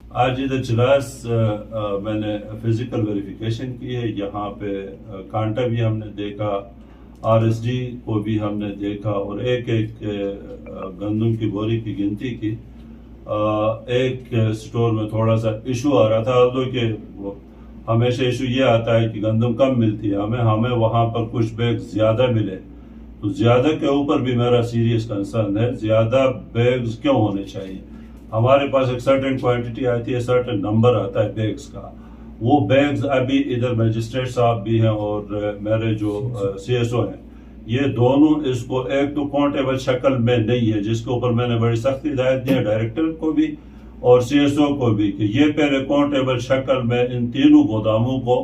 आज इधर चिलास मैंने फिजिकल वेरिफिकेशन की है। यहाँ पे कांटा भी हमने देखा, आरएसडी को भी हमने देखा और एक एक गंदम की बोरी की गिनती की। एक स्टोर में थोड़ा सा इशू आ रहा था, तो कि हमेशा इशू ये आता है कि गंदम कम मिलती है हमें वहाँ पर कुछ बैग ज्यादा मिले, तो ज्यादा के ऊपर भी मेरा सीरियस कंसर्न है। ज्यादा बैग्स क्यों होने चाहिए? हमारे पास एक सर्टेन क्वांटिटी आती है, सर्टेन नंबर आता है बैग्स का। वो बैग्स अभी इधर मजिस्ट्रेट साहब भी हैं और मेरे जो सीएसओ हैं, ये दोनों इसको एक तो काउंटेबल शक्ल में नहीं है, जिसके ऊपर मैंने बड़ी सख्त हिदायत दी है डायरेक्टर को भी और सीएसओ को भी कि ये पहले काउंटेबल शक्ल में इन तीनों गोदामों को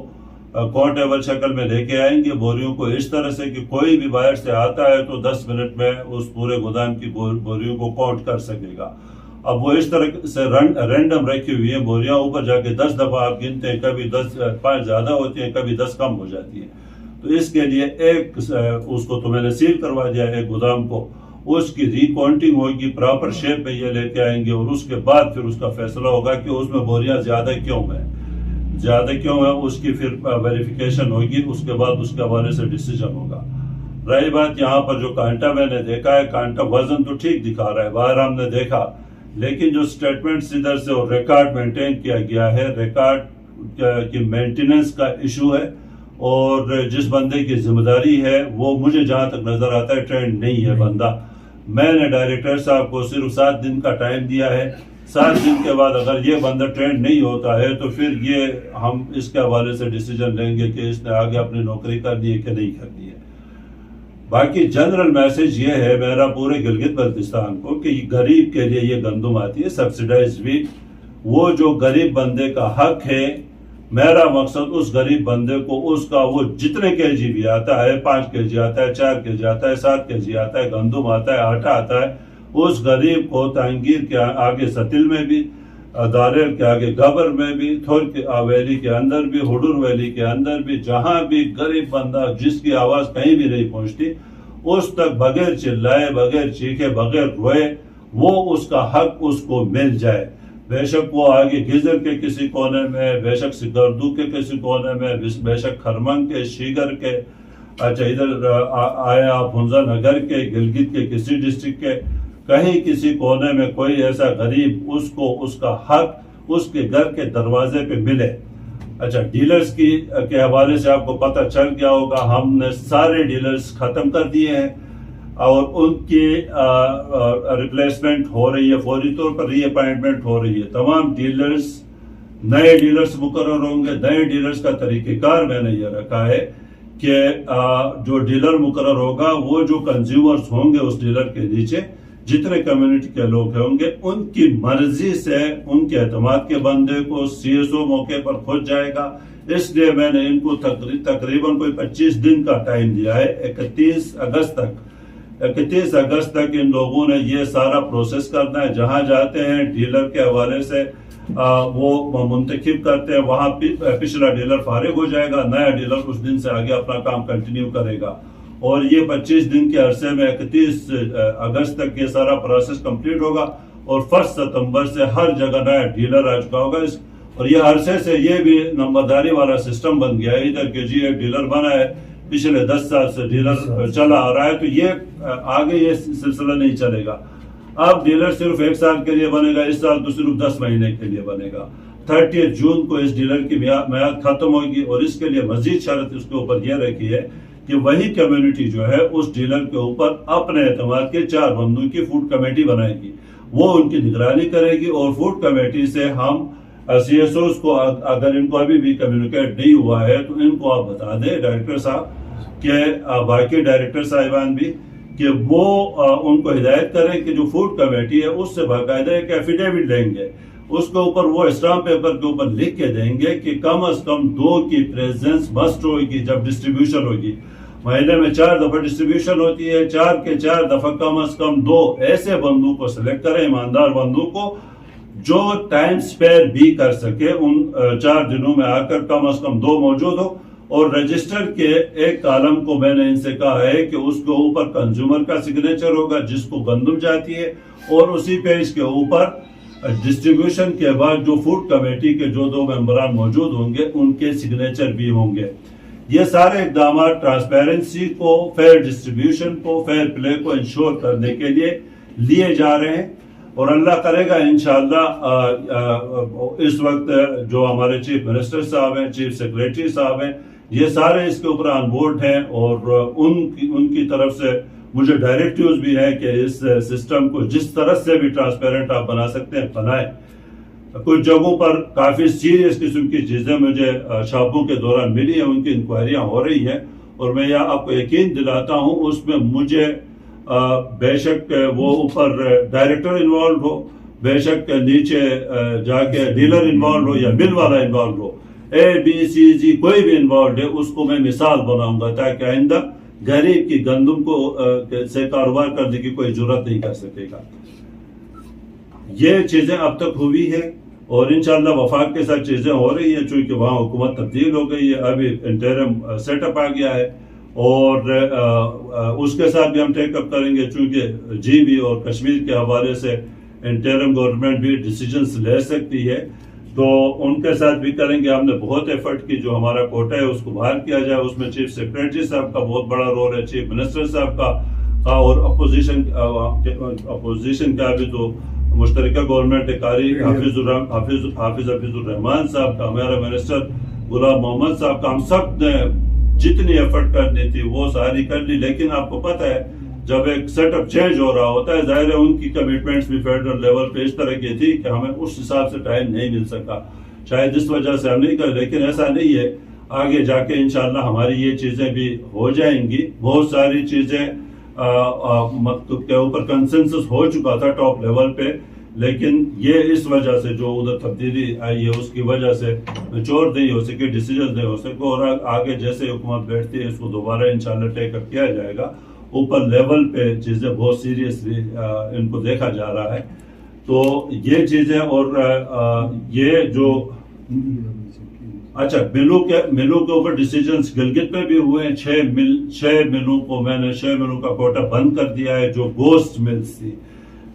काउंटेबल शक्ल में लेके आएंगे, बोरियों को इस तरह से कि कोई भी बाहर से आता है तो 10 मिनट में उस पूरे गोदाम की बोरियों को काउंट कर सकेगा। अब वो इस तरह से रैंडम रखी हुई है बोरियां, ऊपर जाके 10 दफा आप गिनते हैं, कभी 5 ज्यादा होती है, कभी 10 कम हो जाती है। तो इसके लिए एक उसको तो मैंने सील करवा दिया है गोदाम को, उसकी रिकाउंटिंग होगी, प्रॉपर शेप में ये लेके आएंगे और उसके बाद फिर उसका फैसला होगा कि उसमें बोरियां ज्यादा क्यों है, उसकी फिर वेरिफिकेशन होगी, उसके बाद उसके हवाले से डिसीजन होगा। रही बात यहाँ पर जो कांटा मैंने देखा है, कांटा वजन तो ठीक दिखा रहा है, बाहर हमने देखा, लेकिन जो स्टेटमेंट्स इधर से और रिकॉर्ड मेंटेन किया गया है, रिकॉर्ड की मेंटेनेंस का इशू है और जिस बंदे की जिम्मेदारी है वो मुझे जहां तक नजर आता है ट्रेंड नहीं है बंदा। मैंने डायरेक्टर साहब को सिर्फ 7 दिन का टाइम दिया है। 7 दिन के बाद अगर ये बंदा ट्रेंड नहीं होता है तो फिर ये हम इसके हवाले से डिसीजन लेंगे कि इसने आगे अपनी नौकरी करनी है कि नहीं करनी है। बाकी जनरल मैसेज ये है मेरा पूरे गिलगित बल्तिस्तान को कि गरीब के लिए ये गंदम आती है सब्सिडाइज भी, वो जो गरीब बंदे का हक है। मेरा मकसद उस गरीब बंदे को उसका वो जितने केजी भी आता है, 5 केजी आता है, 4 केजी आता है, 7 केजी आता है, गंदम आता है, आटा आता है, उस गरीब को तांगीर के आगे सतिल में भी, दारेर के आगे गबर में भी, थोर के वैली के अंदर भी, हुडूर वैली के अंदर भी, जहां भी गरीब बंदा जिसकी आवाज कहीं भी नहीं पहुंचती, उस तक बगैर चिल्लाए, बगैर चीखे, बगैर रोए वो उसका हक उसको मिल जाए। बेशक वो आगे गिजर के किसी कोने में, बेशक सिकरदू के किसी कोने में, बेशक खरमंग के, शीगर के, अच्छा इधर आए आप हुंजा नगर के, गिलगित के किसी डिस्ट्रिक्ट के, कहीं किसी कोने में कोई ऐसा गरीब उसको उसका हक उसके घर के दरवाजे पे मिले। अच्छा, डीलर्स के हवाले से आपको पता चल गया होगा, हमने सारे डीलर्स खत्म कर दिए हैं और उनकी रिप्लेसमेंट हो रही है, फौरी तौर पर रीअपॉइंटमेंट हो रही है। तमाम डीलर्स, नए डीलर्स मुकर्रर होंगे। नए डीलर्स का तरीकेकार मैंने ये रखा है कि जो डीलर मुकर्रर होगा वो जो कंज्यूमर्स होंगे उस डीलर के नीचे जितने कम्युनिटी के लोग होंगे, उनकी मर्जी से उनके एतमाद के बंदे को सीएसओ मौके पर खोज जाएगा। इसलिए मैंने इनको तकरीबन कोई 25 दिन का टाइम दिया है। 31 अगस्त तक इन लोगों ने ये सारा प्रोसेस करना है। जहां जाते हैं डीलर के हवाले से वो मुंतखिब करते हैं, वहां पिछला डीलर फारिग हो जाएगा, नया डीलर उस दिन से आगे अपना काम कंटिन्यू करेगा और ये 25 दिन के अरसे में 31 अगस्त तक ये सारा प्रोसेस कंप्लीट होगा और 1 सितंबर से हर जगह नया डीलर आ चुका होगा। और ये अरसे से ये भी नंबरदारी वाला सिस्टम बन गया है इधर के, जी एक डीलर बना है, पिछले 10 साल से डीलर चला आ रहा है, तो ये आगे ये सिलसिला नहीं चलेगा। अब डीलर सिर्फ 1 साल के लिए बनेगा, इस साल तो सिर्फ 10 महीने के लिए बनेगा। 30 जून को इस डीलर की मियाद खत्म होगी और इसके लिए मजीद शर्त उसके ऊपर यह रखी है कि वही कम्युनिटी जो है उस डीलर के ऊपर अपने एतमाद के 4 बंदों की फूड कमेटी बनाएगी, वो उनकी निगरानी करेगी और फूड कमेटी से हम सीएसओ को अगर इनको अभी भी कम्युनिकेट नहीं हुआ है तो इनको आप बता दें डायरेक्टर साहब के, बाकी डायरेक्टर साहिबान भी, कि वो उनको हिदायत करें कि जो फूड कमेटी है उससे बाकायदा एक एफिडेविट लेंगे, उसके ऊपर वो स्टाम्प पेपर के ऊपर लिख के देंगे कि कम से कम 2 की प्रेजेंस मस्ट होगी जब डिस्ट्रीब्यूशन होगी। महीने में 4 दफा डिस्ट्रीब्यूशन होती है, 4 के 4 दफा कम से कम 2 ऐसे बंदू को सिलेक्ट करें, ईमानदार बंदू को, जो टाइम स्पेयर भी कर सके, उन 4 दिनों में आकर कम से कम 2 मौजूद हो। और रजिस्टर के एक कॉलम को मैंने इनसे कहा है कि उसके ऊपर कंज्यूमर का सिग्नेचर होगा जिसको गंदम जाती है, और उसी पेज के ऊपर डिस्ट्रीब्यूशन के बाद जो फूड कमेटी के जो 2 मेंबरान मौजूद होंगे उनके सिग्नेचर भी होंगे। ये सारे इकदाम ट्रांसपेरेंसी को, फेयर डिस्ट्रीब्यूशन को, फेयर प्ले को इंश्योर करने के लिए जा रहे हैं और अल्लाह करेगा इंशाअल्लाह इस वक्त जो हमारे चीफ मिनिस्टर साहब हैं, चीफ सेक्रेटरी साहब हैं, ये सारे इसके ऊपर ऑन बोर्ड हैं और उनकी तरफ से मुझे डायरेक्टिव्स भी है कि इस सिस्टम को जिस तरह से भी ट्रांसपेरेंट आप बना सकते हैं बनाएं। कुछ जगहों पर काफी सीरियस किस्म की चीजें मुझे छापों के दौरान मिली है, उनकी इंक्वायरियां हो रही हैं और मैं यह आपको यकीन दिलाता हूं उसमें मुझे बेशक वो ऊपर डायरेक्टर इन्वॉल्व हो, बेशक नीचे जाके डीलर इन्वॉल्व हो या बिल वाला इन्वॉल्व हो, ABCG कोई भी इन्वॉल्व है उसको मैं मिसाल बनाऊंगा ताकि आइंदा गरीब की गंदम को से कारोबार करने की कोई जरूरत नहीं कर सकेगा। ये चीजें अब तक हुई है और इंशाल्लाह वफाक के साथ चीजें हो रही है, चूंकि वहां हुकूमत तब्दील हो गई है, अभी इंटरिम सेटअप आ गया है और उसके साथ भी हम टेकअप करेंगे चूंकि GB और कश्मीर के हवाले से इंटरिम गवर्नमेंट भी डिसीजंस ले सकती है तो उनके साथ भी करेंगे। हमने बहुत एफर्ट की, जो हमारा कोटा है उसको बहाल किया जाए, उसमें चीफ सेक्रेटरी साहब का बहुत बड़ा रोल है, चीफ मिनिस्टर साहब का और अपोजिशन का भी तो मुश्तरका गवर्नमेंट कारी हाफिजुर रहमान साहब का, हमारा मिनिस्टर गुलाम मोहम्मद साहब का, हम सब ने जितनी एफर्ट करनी थी वो सारी कर ली। लेकिन आपको पता है जब एक सेटअप चेंज हो रहा होता है, जाहिर है उनकी कमिटमेंट्स भी फेडरल लेवल पे इस तरह की थी कि हमें उस हिसाब से टाइम नहीं मिल सका, शायद इस वजह से हम नहीं कर, लेकिन ऐसा नहीं है, आगे जाके इंशाल्लाह हमारी ये चीजें भी हो जाएंगी। बहुत सारी चीजें के ऊपर कंसेंसस हो चुका था टॉप लेवल पे, लेकिन ये इस वजह से जो उधर तब्दीली आई है उसकी वजह से मैच्योर नहीं हो सके, डिसीजन नहीं हो सके और आगे जैसे हुकूमत बैठती है इसको दोबारा इंशाल्लाह टेकअप किया जाएगा। ऊपर लेवल पे चीजें बहुत सीरियसली इनको देखा जा रहा है तो ये चीजें और ये जो अच्छा मिलों के ऊपर डिसीजंस गिलगित में भी हुए हैं। 6 मिलों को मैंने 6 मिलों का कोटा बंद कर दिया है जो गोस्ट मिल्स थी,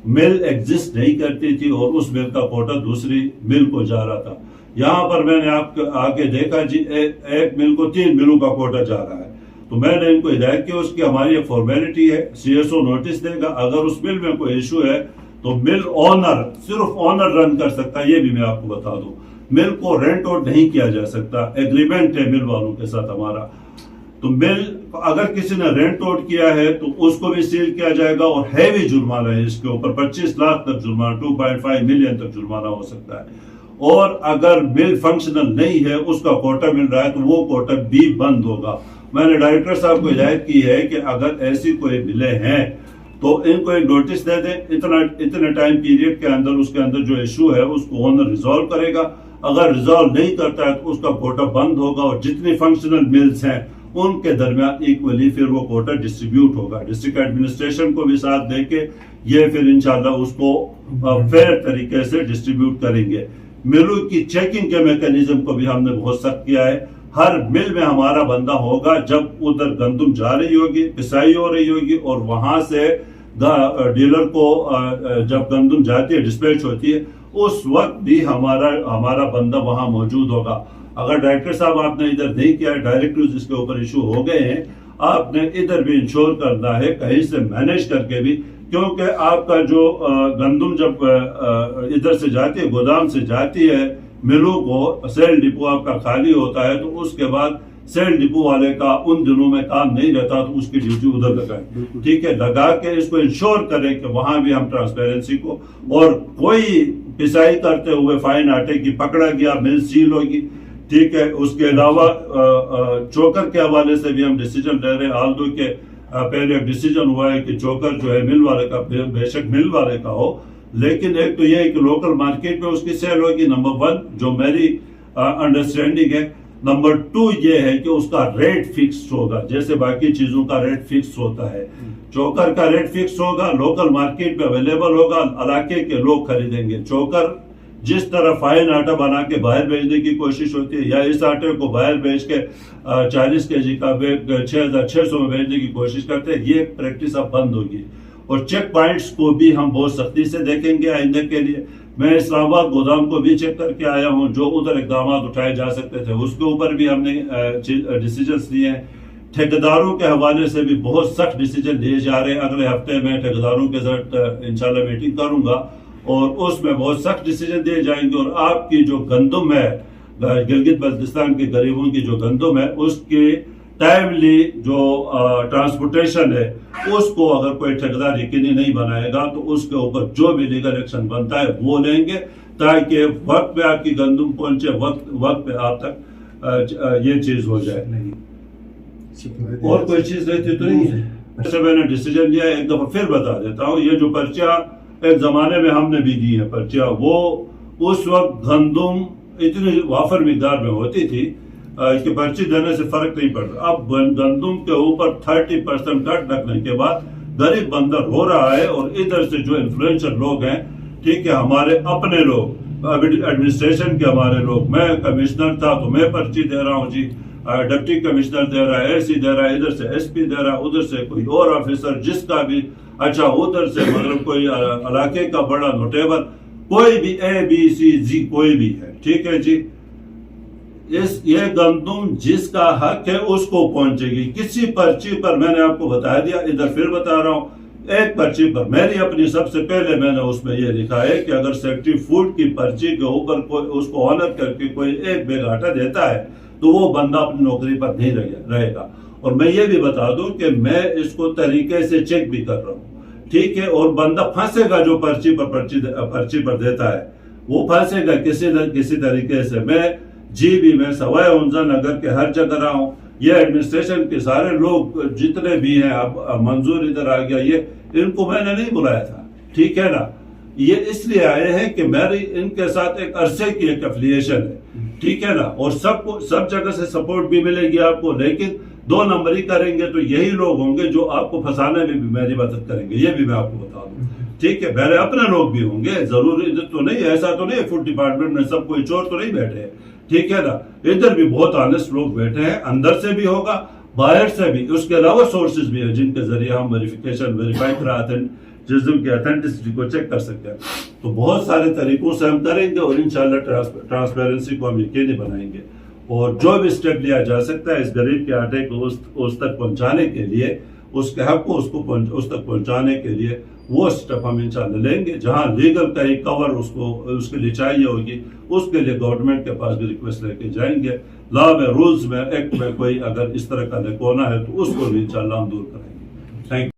मिल एग्जिस्ट नहीं करती थी और उस मिल का कोटा दूसरी मिल को जा रहा था। यहाँ पर मैंने आपके आगे देखा जी एक मिल को 3 मिलों का कोटा जा रहा है, तो मैंने इनको हिदायत की उसकी हमारी ये फॉर्मेलिटी है, CSO नोटिस देगा, अगर उस मिल में कोई इशू है तो मिल ओनर सिर्फ ओनर रन कर सकता है, ये भी मैं आपको बता दूं, मिल को रेंट आउट नहीं किया जा सकता, एग्रीमेंट है मिल वालों के साथ हमारा। तो मिल अगर किसी ने रेंट आउट किया है तो उसको भी सील किया जाएगा और हैवी जुर्माना है इसके ऊपर, 25 लाख तक जुर्माना, 2.5 मिलियन तक जुर्माना हो सकता है। और अगर मिल फंक्शनल नहीं है, उसका कोटा मिल रहा है तो वो कोटा भी बंद होगा। मैंने डायरेक्टर साहब को हिदायत की है कि अगर ऐसी कोई मिलें हैं तो इनको एक नोटिस दे दें, इतने टाइम पीरियड के अंदर उसके अंदर जो इशू है उसको ओनर रिजॉल्व करेगा, अगर रिजॉल्व नहीं करता है तो उसका कोटा बंद होगा और जितनी फंक्शनल मिल्स हैं उनके दरमियान इक्वली फिर वो कोटा डिस्ट्रीब्यूट होगा। डिस्ट्रिक्ट एडमिनिस्ट्रेशन को भी साथ देके ये फिर इंशाल्लाह उसको फेयर तरीके से डिस्ट्रीब्यूट करेंगे। मिलों की चेकिंग के मैकेनिज्म को भी हमने बहुत सख्त किया है, हर मिल में हमारा बंदा होगा जब उधर गंदम जा रही होगी, पिसाई हो रही होगी और वहां से डीलर को जब गंदम जाती है डिस्पैच होती है उस वक्त भी हमारा बंदा वहां मौजूद होगा। अगर डायरेक्टर साहब आपने इधर नहीं किया है, डायरेक्टर्स इसके ऊपर इशू हो गए हैं, आपने इधर भी इंश्योर करना है कहीं से मैनेज करके भी, क्योंकि आपका जो गंदम जब इधर से जाती है, गोदाम से जाती है मिलों को, सेल डिपो आपका खाली होता है तो उसके बाद सेल डिपो वाले का उन दिनों में काम नहीं रहता तो उसकी ड्यूटी उधर लगाए, ठीक है, लगा के इसको इंश्योर करें कि वहां भी हम ट्रांसपेरेंसी को, और कोई पिसाई करते हुए फाइन आटे की पकड़ा गया मिल सील होगी, ठीक है। उसके अलावा चोकर के हवाले से भी हम डिसीजन ले रहे हैं, आल्दो के पहले एक डिसीजन हुआ है कि चोकर जो है मिल वाले का बेशक मिल वाले का हो, लेकिन एक तो यह है कि लोकल मार्केट में उसकी सेल होगी, नंबर 1 जो मेरी अंडरस्टैंडिंग है। नंबर 2 ये है कि उसका रेट फिक्स होगा, जैसे बाकी चीजों का रेट फिक्स होता है, चोकर का रेट फिक्स होगा, लोकल मार्केट में अवेलेबल होगा, इलाके के लोग खरीदेंगे। चोकर जिस तरह फाइन आटा बना के बाहर भेजने की कोशिश होती है या इस आटे को बाहर भेज के 40 kg का 6,600 में भेजने की कोशिश करते हैं, ये प्रैक्टिस अब बंद होगी। और चेक पॉइंट्स को भी हम बहुत सख्ती से देखेंगे आइंदा के लिए। मैं इस्लामाबाद गोदाम को भी चेक करके आया हूं, जो उधर इकदाम उठाए जा सकते थे उसके ऊपर भी हमने डिसीजंस लिए हैं। ठेकेदारों के हवाले से भी बहुत सख्त डिसीजन लिए जा रहे हैं। अगले हफ्ते में ठेकेदारों के साथ इंशाल्लाह मीटिंग करूंगा और उसमें बहुत सख्त डिसीजन दिए जाएंगे। और आपकी जो गंदम है, गिलगित बल्तिस्तान के गरीबों की जो गंदम है, उसके टाइमली जो ट्रांसपोर्टेशन है, उसको अगर कोई ठेकेदार यकीनी नहीं बनाएगा तो उसके ऊपर जो भी लीगल एक्शन बनता है वो लेंगे, ताकि वक्त पे आपकी गंदम पहुंचे, वक्त पे आप तक ये चीज हो जाए। और कोई चीज रहती तो नहीं है। ऐसे मैंने डिसीजन लिया, एक दफा फिर बता देता हूँ, ये जो पर्चियां एक जमाने में हमने भी दी है पर्चियां, वो उस वक्त गंदम इतनी वाफर मिकदार में होती थी कि पर्ची देने से फर्क नहीं पड़ता। अब गंदम के ऊपर 30% कट लगने के बाद गरीब बंदा रो रहा है। और इधर से जो इन्फ्लुएंसर लोग हैं, ठीक है, हमारे अपने लोग, एडमिनिस्ट्रेशन के हमारे लोग, मैं कमिश्नर था तो मैं पर्ची दे रहा हूँ जी, डिप्टी कमिश्नर दे रहा है, एसी दे रहा है, इधर से एसपी दे रहा है, उधर से कोई और ऑफिसर जिसका भी, अच्छा उधर से मतलब कोई इलाके का बड़ा नोटेबल, कोई भी ABCG कोई भी है, ठीक है जी। ये गंदम जिसका हक है उसको पहुंचेगी। किसी पर्ची पर मैंने आपको बता दिया, इधर फिर बता रहा हूं, एक पर्ची पर मेरी अपनी सबसे पहले मैंने उसमें ये लिखा है कि अगर सेक्रेटरी फूड की पर्ची के ऊपर कोई उसको ऑनर करके कोई एक बैग आटा देता है तो वो बंदा अपनी नौकरी पर नहीं रहेगा। और मैं ये भी बता दूं कि मैं इसको तरीके से चेक भी कर रहा हूं, ठीक है। और बंदा फंसेगा जो पर्ची पर देता है, वो फंसेगा किसी तरीके से। मैं जीबी में सवाई उमजा नगर के हर जगह रहा हूं। ये एडमिनिस्ट्रेशन के सारे लोग जितने भी हैं, अब मंजूर इधर आ गया, ये इनको मैंने नहीं बुलाया था, ठीक है ना। ये इसलिए आए हैं कि मेरी इनके साथ एक अरसे की एक एफिलिएशन है, ठीक है ना। और सबको सब जगह से सपोर्ट भी मिलेगी आपको, लेकिन 2 नंबरी करेंगे तो यही लोग होंगे जो आपको फंसाने में भी मेरी मदद करेंगे। ये भी मैं आपको बता दूं, ठीक है। मेरे अपने लोग भी होंगे, जरूरी तो नहीं, ऐसा तो नहीं फूड डिपार्टमेंट में सब कोई चोर तो नहीं बैठे, ठीक है ना। इधर भी बहुत ऑनेस्ट लोग बैठे हैं, अंदर से भी होगा, बाहर से भी। उसके अलावा सोर्सेज भी है जिनके जरिए हम वेरीफाई कराते हैं, जिज्म की ऑथेंटिसिटी को चेक कर सकते हैं। तो बहुत सारे तरीकों से हम करेंगे और इंशाल्लाह ट्रांसपेरेंसी को हम यकीनी बनाएंगे। और जो भी स्टेप लिया जा सकता है इस गरीब के आटे को उस तक पहुंचाने के लिए, उसके हक को उस तक पहुंचाने के लिए, वो स्टेप हम इंशाल्लाह लेंगे। जहां लीगल का ही कवर उसके लिए चाहिए होगी, उसके लिए गवर्नमेंट के पास भी रिक्वेस्ट लेके जाएंगे। लॉ में, रूल्स में, एक्ट में कोई अगर इस तरह का लेकोना है तो उसको भी इंशाल्लाह हम दूर करेंगे। Thank you.